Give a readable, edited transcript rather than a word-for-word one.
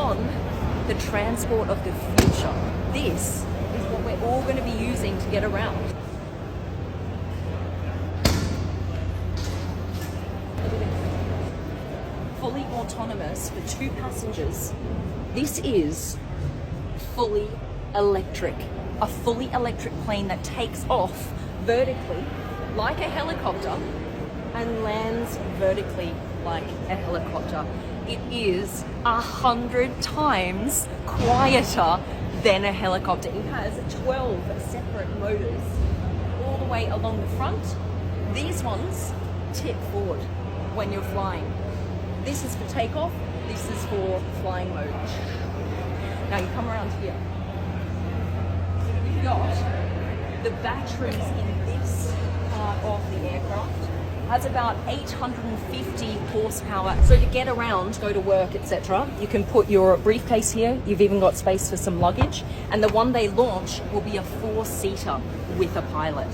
on the transport of the future. This is what we're all going to be using to get around. Look at this. Fully autonomous for 2 passengers. This is fully electric. A fully electric plane that takes off vertically like a helicopter and lands vertically like a helicopter. It is 100 times quieter than a helicopter. It has 12 separate motors all the way along the front. These ones tip forward when you're flying. This is for takeoff, this is for flying mode. Now you come around here. You've got the batteries in this part of the aircraft. Has about 850 horsepower. So to get around, go to work, etc., you can put your briefcase here. You've even got space for some luggage. And the one they launch will be a 4-seater with a pilot.